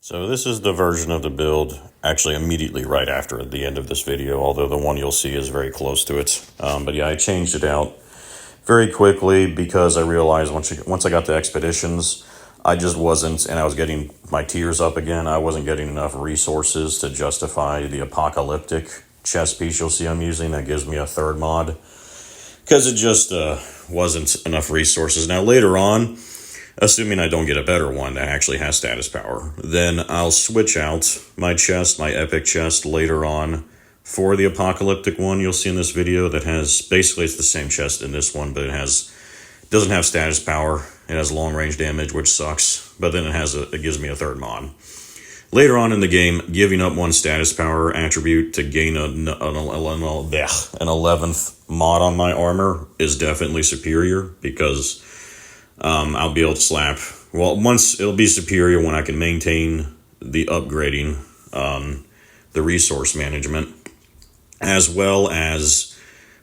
So this is the version of the build actually immediately right after the end of this video, although the one you'll see is very close to it. But yeah, I changed it out very quickly because I realized once I got the expeditions, I just wasn't, and I was getting my tiers up again, I wasn't getting enough resources to justify the apocalyptic chest piece you'll see I'm using that gives me a third mod. Because it just wasn't enough resources. Now later on, assuming I don't get a better one that actually has status power, then I'll switch out my chest, my epic chest, later on for the apocalyptic one you'll see in this video that has, basically it's the same chest in this one, but it doesn't have status power. It has long range damage, which sucks, but then it gives me a third mod. Later on in the game, giving up one status power attribute to gain an 11th mod on my armor is definitely superior because I'll be able to slap. Well, once it'll be superior when I can maintain the upgrading, the resource management, as well as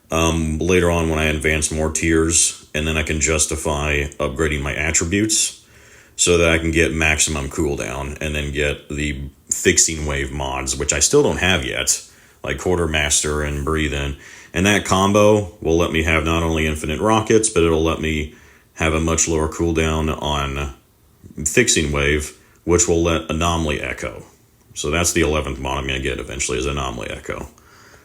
later on when I advance more tiers, and then I can justify upgrading my attributes so that I can get maximum cooldown and then get the fixing wave mods, which I still don't have yet, like Quartermaster and Breathe In. And that combo will let me have not only infinite rockets, but it'll let me have a much lower cooldown on fixing wave, which will let Anomaly Echo. So that's the 11th mod I'm going to get eventually, is Anomaly Echo.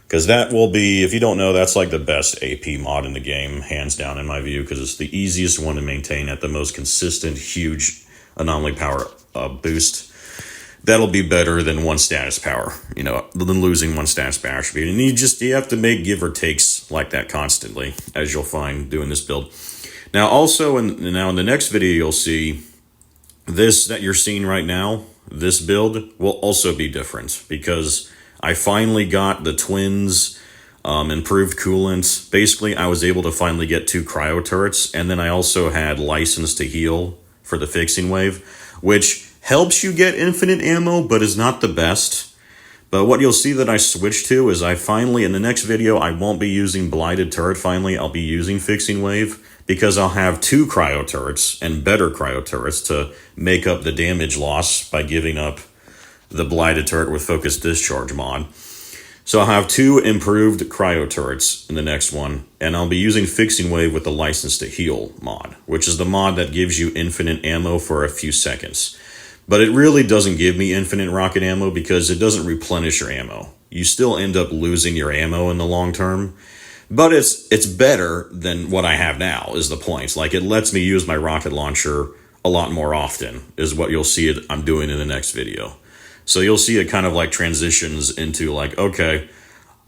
Because that will be, if you don't know, that's like the best AP mod in the game, hands down in my view, because it's the easiest one to maintain at the most consistent, huge anomaly power boost. That'll be better than one status power, than losing one status power attribute. And you have to make give or takes like that constantly, as you'll find doing this build. Now, also, in the next video, you'll see this that you're seeing right now, this build will also be different because I finally got the twins, improved coolant. Basically, I was able to finally get 2 cryo turrets, and then I also had license to heal for the fixing wave, which helps you get infinite ammo, but is not the best. But what you'll see that I switched to is I finally, in the next video, I won't be using blighted turret finally, I'll be using fixing wave, because I'll have 2 cryo turrets and better cryo turrets to make up the damage loss by giving up the blighted turret with focused discharge mod. So I'll have 2 improved cryo turrets in the next one, and I'll be using fixing wave with the license to heal mod, which is the mod that gives you infinite ammo for a few seconds. But it really doesn't give me infinite rocket ammo because it doesn't replenish your ammo. You still end up losing your ammo in the long term. But it's better than what I have now, is the point. Like, it lets me use my rocket launcher a lot more often, is what you'll see I'm doing in the next video. So you'll see it kind of like transitions into like, okay,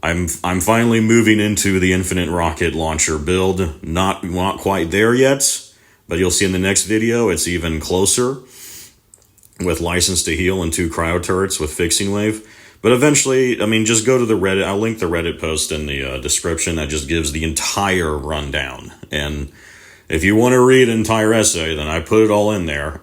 I'm finally moving into the infinite rocket launcher build. Not quite there yet, but you'll see in the next video it's even closer with license to heal and 2 cryo turrets with fixing wave. But eventually, just go to the Reddit. I'll link the Reddit post in the description that just gives the entire rundown. And if you want to read an entire essay, then I put it all in there.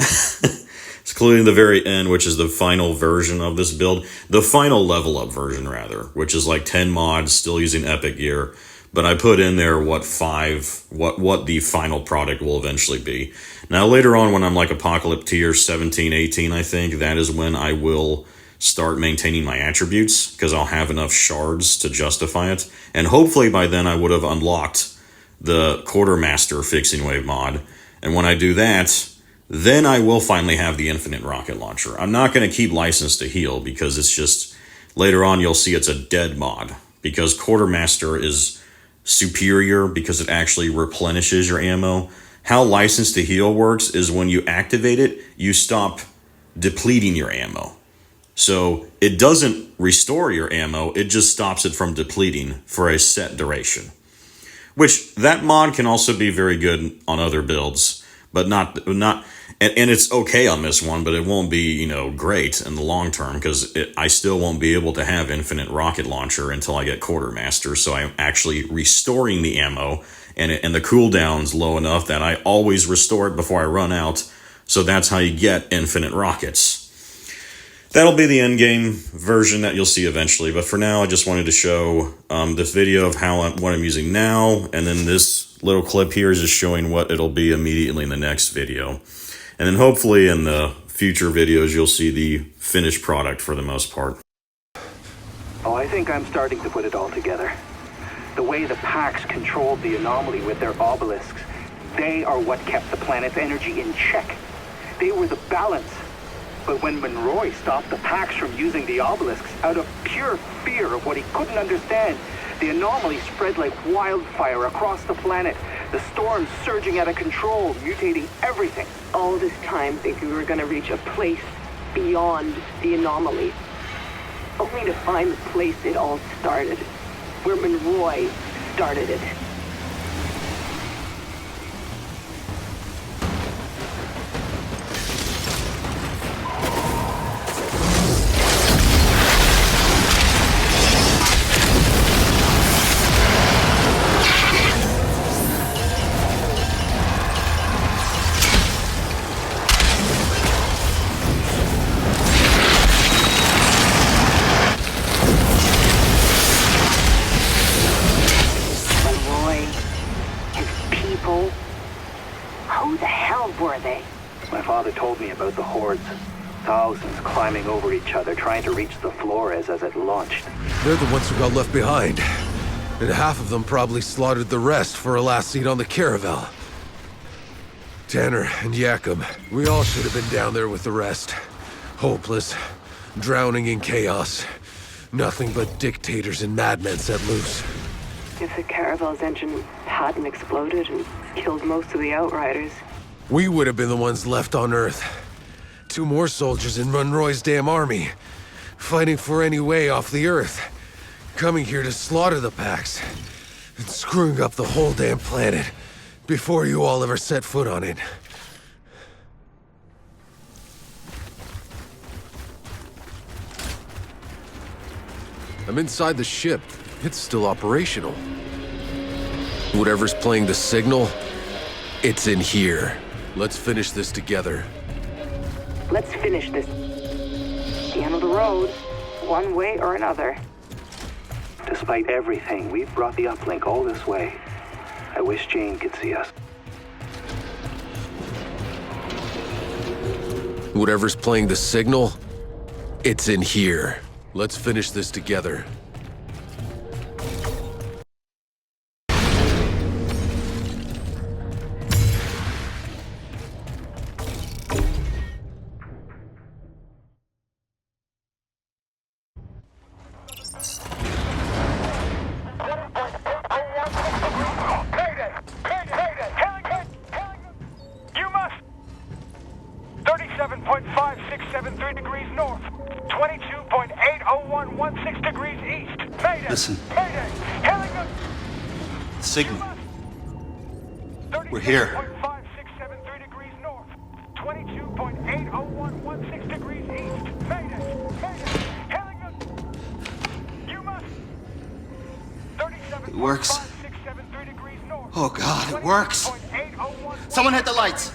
Including the very end, which is the final version of this build. The final level up version, rather, which is like 10 mods, still using epic gear. But I put in there what the final product will eventually be. Now, later on, when I'm like Apocalypse tier 17, 18, I think, that is when I will start maintaining my attributes, because I'll have enough shards to justify it. And hopefully by then I would have unlocked the Quartermaster fixing wave mod. And when I do that, then I will finally have the infinite rocket launcher. I'm not going to keep license to heal because it's just, later on you'll see it's a dead mod. Because Quartermaster is superior because it actually replenishes your ammo. How license to heal works is when you activate it, you stop depleting your ammo. So it doesn't restore your ammo, it just stops it from depleting for a set duration. Which, that mod can also be very good on other builds, but not and it's okay on this one, but it won't be, great in the long term, because I still won't be able to have infinite rocket launcher until I get Quartermaster, so I'm actually restoring the ammo, and the cooldown's low enough that I always restore it before I run out, so that's how you get infinite rockets. That'll be the end game version that you'll see eventually, but for now I just wanted to show this video of what I'm using now, and then this little clip here is just showing what it'll be immediately in the next video. And then hopefully in the future videos, you'll see the finished product for the most part. Oh, I think I'm starting to put it all together. The way the Pax controlled the anomaly with their obelisks, they are what kept the planet's energy in check. They were the balance. But when Monroy stopped the Pax from using the obelisks out of pure fear of what he couldn't understand, the anomaly spread like wildfire across the planet. The storm surging out of control, mutating everything. All this time thinking we were going to reach a place beyond the anomaly. Only to find the place it all started. Where Monroy started it. Who the hell were they? My father told me about the hordes. Thousands climbing over each other, trying to reach the Flores as it launched. They're the ones who got left behind. And half of them probably slaughtered the rest for a last seat on the Caravel. Tanner and Yakum, we all should have been down there with the rest. Hopeless, drowning in chaos. Nothing but dictators and madmen set loose. If the Caravel's engine hadn't exploded and killed most of the Outriders. We would have been the ones left on Earth. 2 more soldiers in Monroy's damn army. Fighting for any way off the Earth. Coming here to slaughter the Pax. And screwing up the whole damn planet. Before you all ever set foot on it. I'm inside the ship. It's still operational. Whatever's playing the signal, it's in here. Let's finish this together. Let's finish this. The end of the road, one way or another. Despite everything, we've brought the uplink all this way. I wish Jane could see us. Whatever's playing the signal, it's in here. Let's finish this together. Listen. Signal. We're here. 22.80116 degrees east. Mayday. You must. It works. Oh God, it works. Someone hit the lights.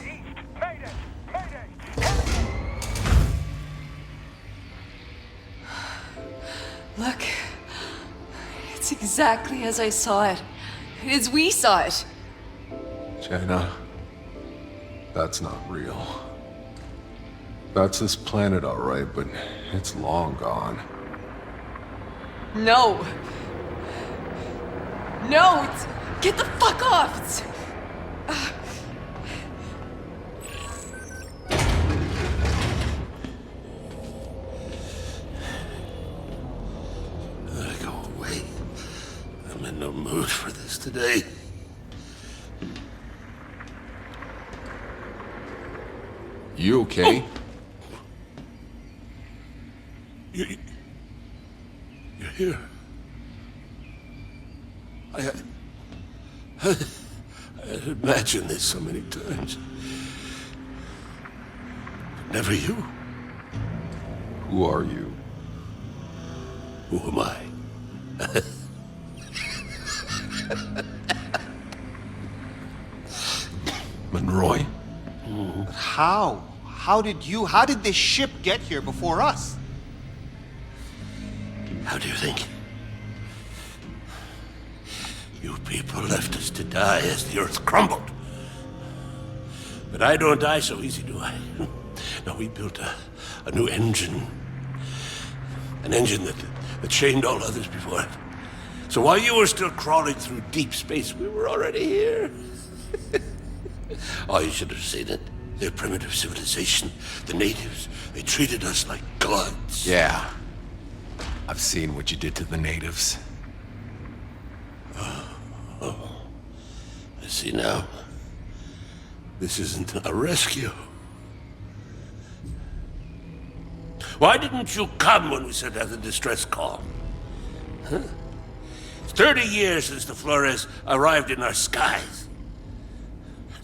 Look. It's exactly as I saw it. As we saw it. China, that's not real. That's this planet, all right, but it's long gone. No. No! Get the fuck off! Go away. I'm in no mood for this today. You okay? Oh. You're here. I had imagined this so many times. But never you. Who are you? Who am I? Monroy? How? How did this ship get here before us? How do you think? You people left us to die as the Earth crumbled. But I don't die so easy, do I? Now, we built a new engine. An engine that shamed all others before it. So while you were still crawling through deep space, we were already here. Oh, you should have seen it. Their primitive civilization, the natives, they treated us like gods. Yeah. I've seen what you did to the natives. Oh, I see now. This isn't a rescue. Why didn't you come when we sent out the distress call? Huh? It's 30 years since the Flores arrived in our skies.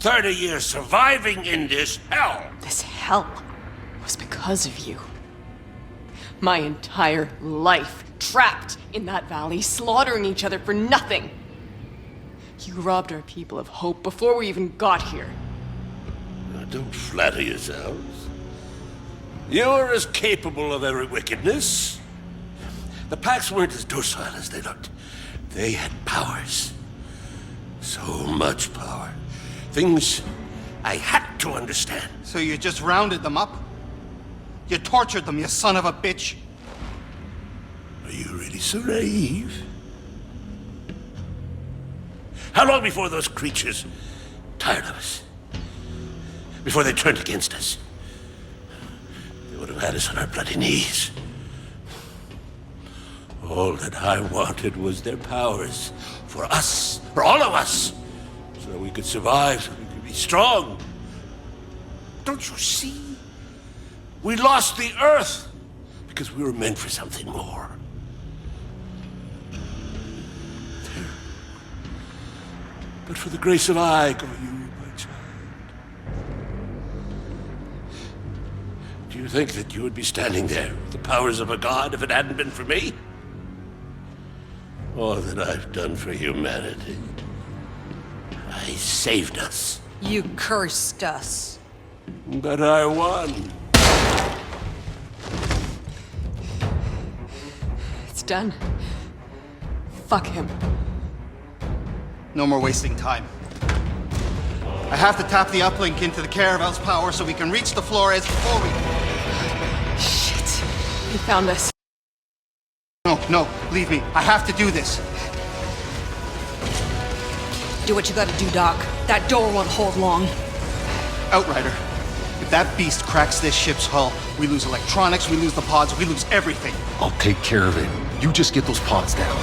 30 years surviving in this hell. This hell was because of you. My entire life trapped in that valley, slaughtering each other for nothing. You robbed our people of hope before we even got here. Now, don't flatter yourselves. You're as capable of every wickedness. The Pax weren't as docile as they looked. They had powers. So much power. Things I had to understand. So you just rounded them up? You tortured them, you son of a bitch! Are you really so naive? How long before those creatures tired of us? Before they turned against us? They would have had us on our bloody knees. All that I wanted was their powers. For us. For all of us. So that we could survive, so we could be strong. Don't you see? We lost the Earth because we were meant for something more. But for the grace of I go you, my child. Do you think that you would be standing there with the powers of a god if it hadn't been for me? All that I've done for humanity. I saved us. You cursed us. But I won. It's done. Fuck him. No more wasting time. I have to tap the uplink into the Caravel's power so we can reach the Flores before we... Shit. He found us. No, leave me. I have to do this. Do what you gotta do, Doc. That door won't hold long. Outrider, if that beast cracks this ship's hull, we lose electronics, we lose the pods, we lose everything. I'll take care of it. You just get those pods down.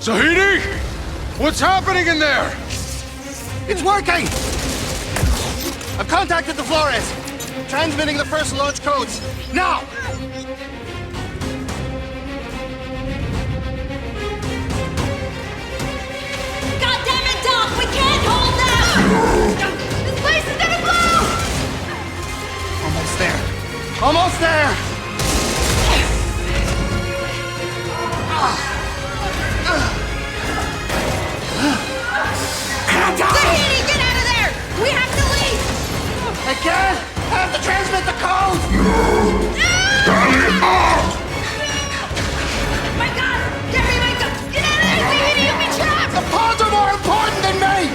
Tahiti! What's happening in there? It's working! I've contacted the Flores. Transmitting the first launch codes. Now! God damn it, Doc! We can't hold them! This place is gonna blow! Almost there. Almost there! Tahiti, get out of there! We have to leave! I can't! I have to transmit the code! My God! Gary, my God! Get out of there, Tahiti! You'll be trapped! The pods are more important than me!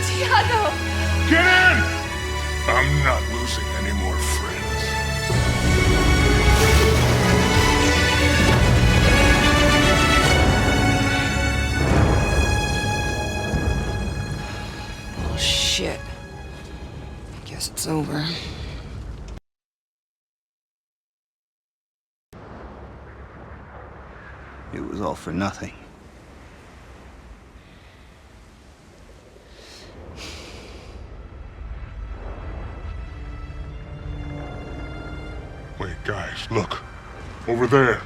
Tiago! Get in! I'm not losing any more friends. Oh, shit. I guess it's over. It was all for nothing. Wait, guys, look. Over there.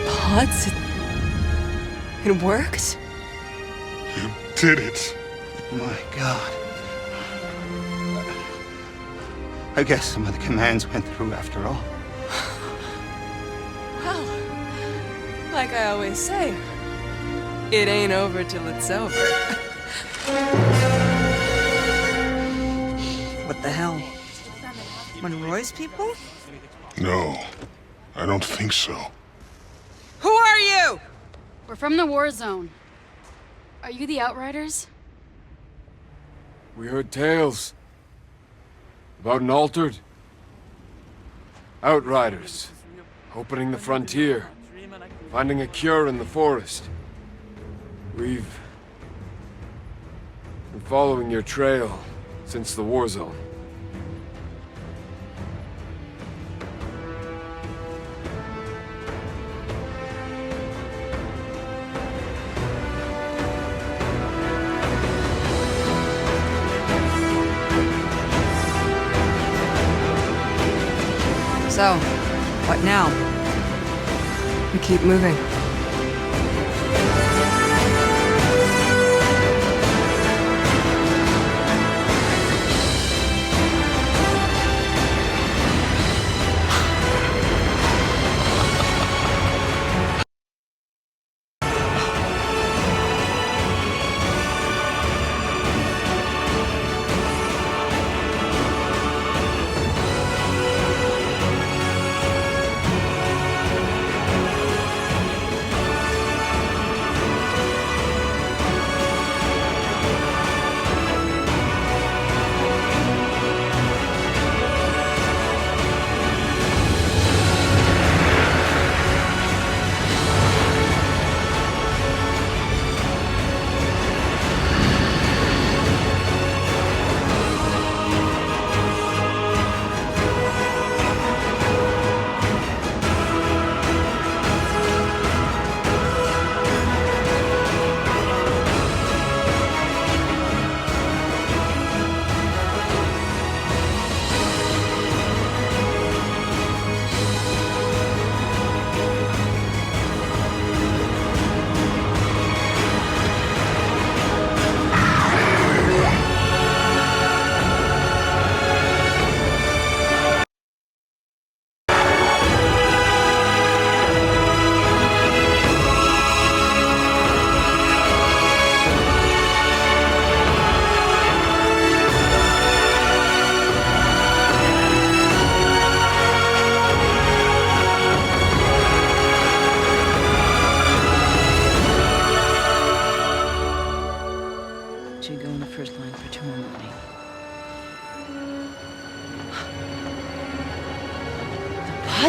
Pods? It worked? You did it. My God. I guess some of the commands went through after all. Well, like I always say, it ain't over till it's over. What the hell? Monroy's people? No, I don't think so. Who are you? We're from the war zone. Are you the Outriders? We heard tales about an altered Outriders opening the frontier, finding a cure in the forest. We've been following your trail since the war zone. So, what now? We keep moving.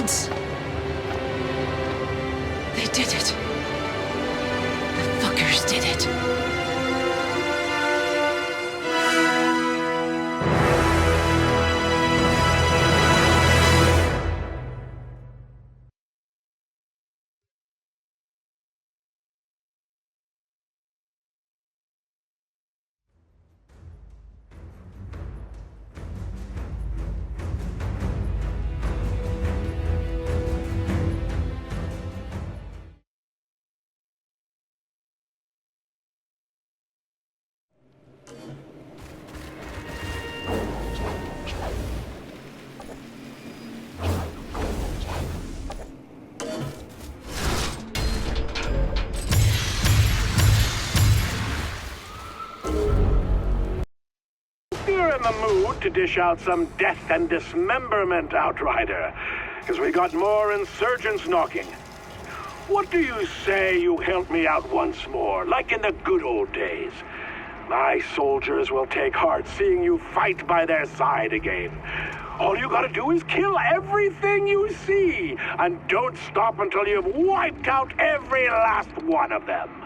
gods! They did it. The fuckers did it. You're in the mood to dish out some death and dismemberment, Outrider, because we got more insurgents knocking. What do you say you help me out once more, like in the good old days? My soldiers will take heart seeing you fight by their side again. All you gotta do is kill everything you see, and don't stop until you've wiped out every last one of them.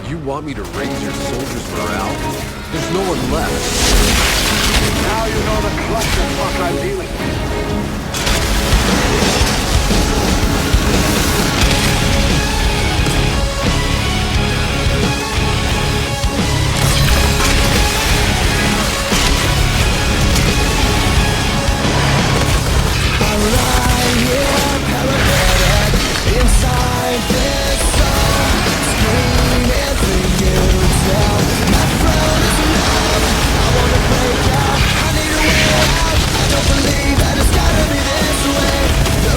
You want me to raise your soldiers' morale? There's no one left. Now you know the clusterfuck I'm dealing with. Believe that it's gotta be this way.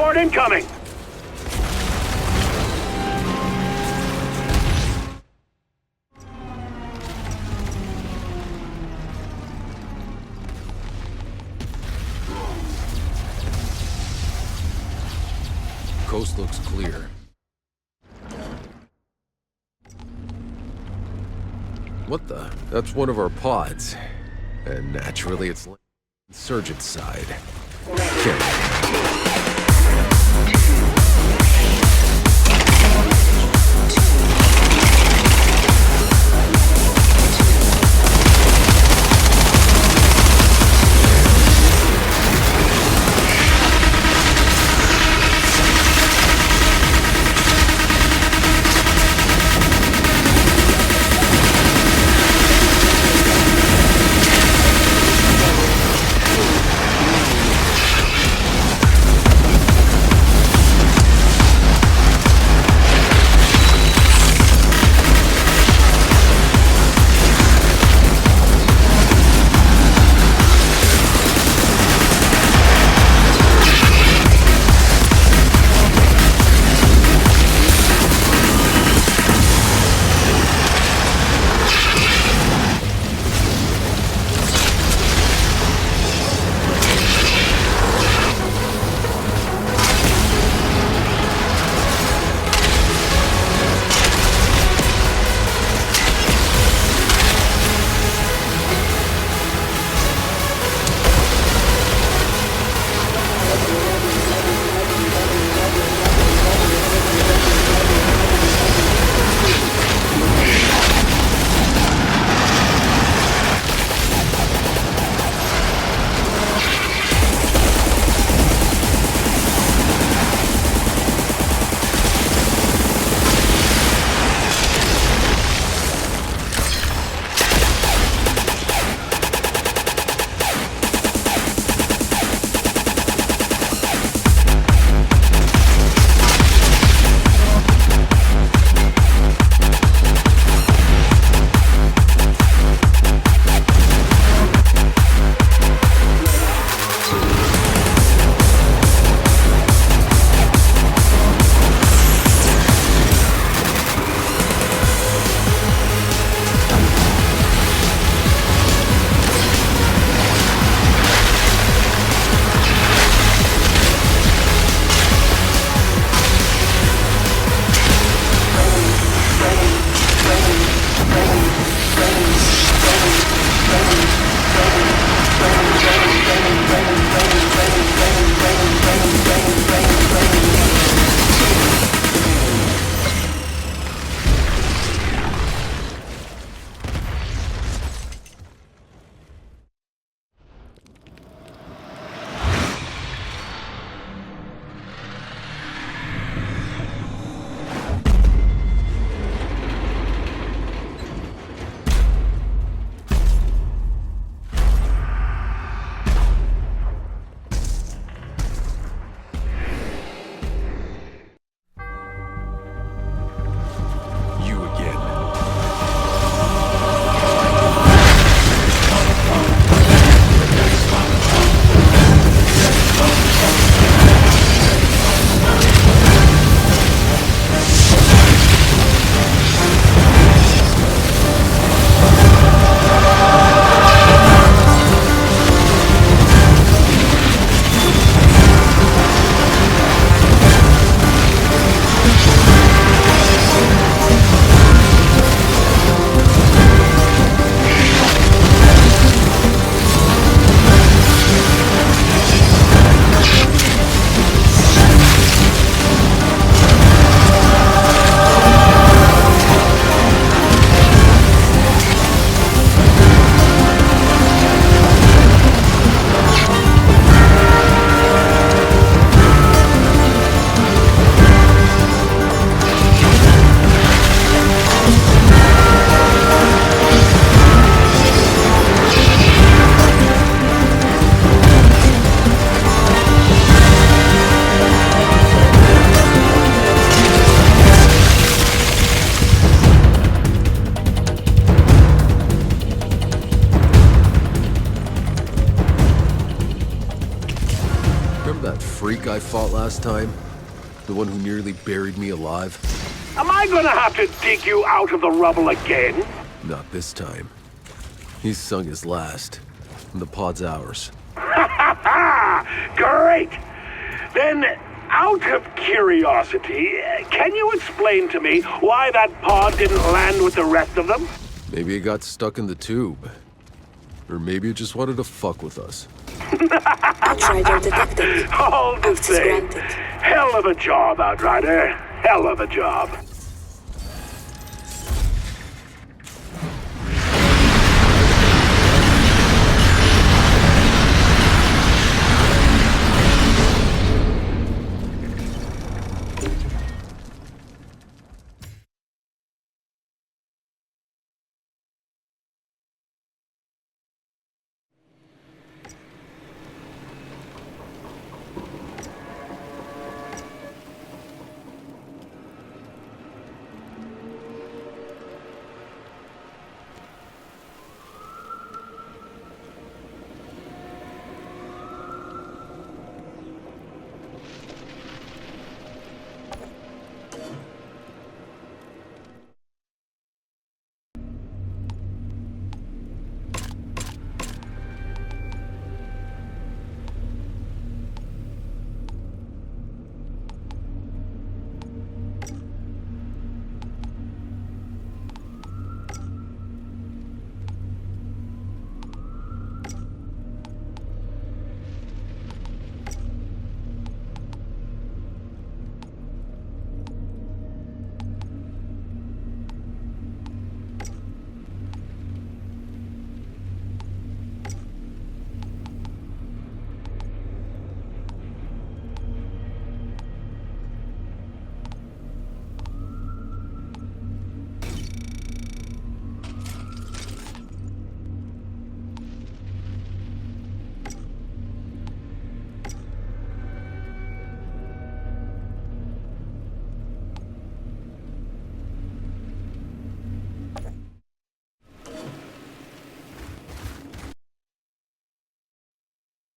Support incoming! Coast looks clear. What the? That's one of our pods. And naturally, it's insurgent side. Can't. I fought last time? The one who nearly buried me alive? Am I gonna have to dig you out of the rubble again? Not this time. He's sung his last, and the pod's ours. Great! Then, out of curiosity, can you explain to me why that pod didn't land with the rest of them? Maybe it got stuck in the tube. Or maybe it just wanted to fuck with us. Outrider detected. All the Access same. granted. Hell of a job, Outrider. Hell of a job.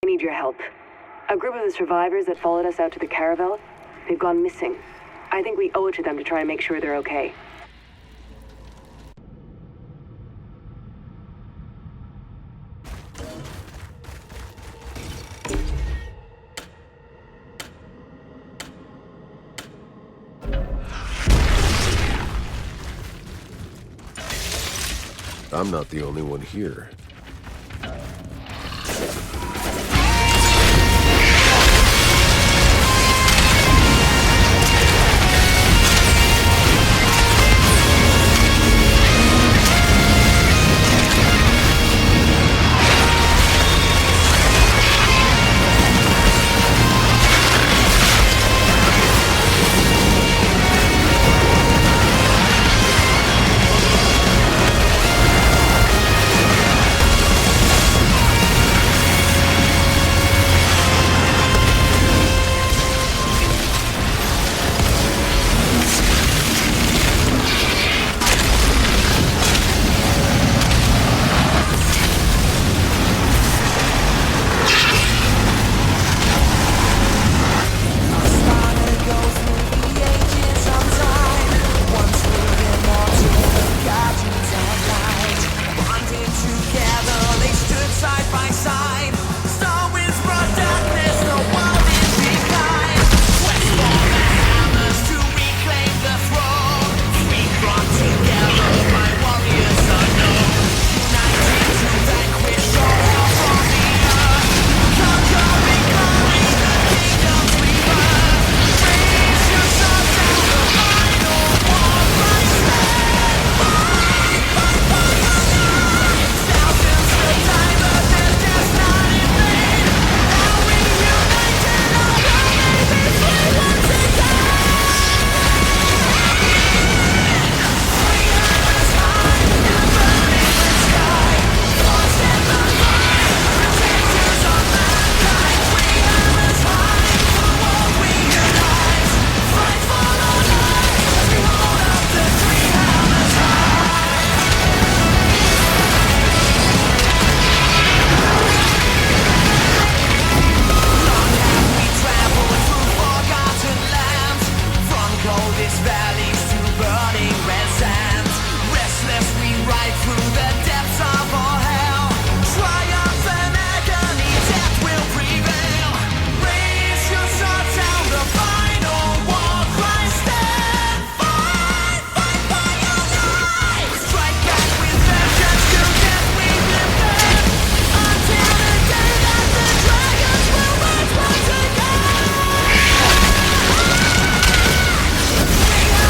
I need your help. A group of the survivors that followed us out to the caravel, they've gone missing. I think we owe it to them to try and make sure they're okay. I'm not the only one here. this valley to burning red sands. Restless we ride through the depths of all hell. Triumph and agony, death will prevail. Raise your swords, sound the final war cry. Stand, fight, fight for your life. Strike back with vengeance, to death we will burn. Until the day that the dragons will rise once again. We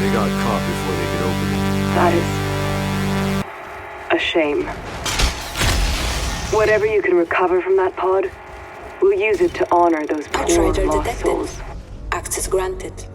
They got caught before they could open it. That is a shame. Whatever you can recover from that pod, we'll use it to honor those poor Outrider lost detected. souls. Access granted.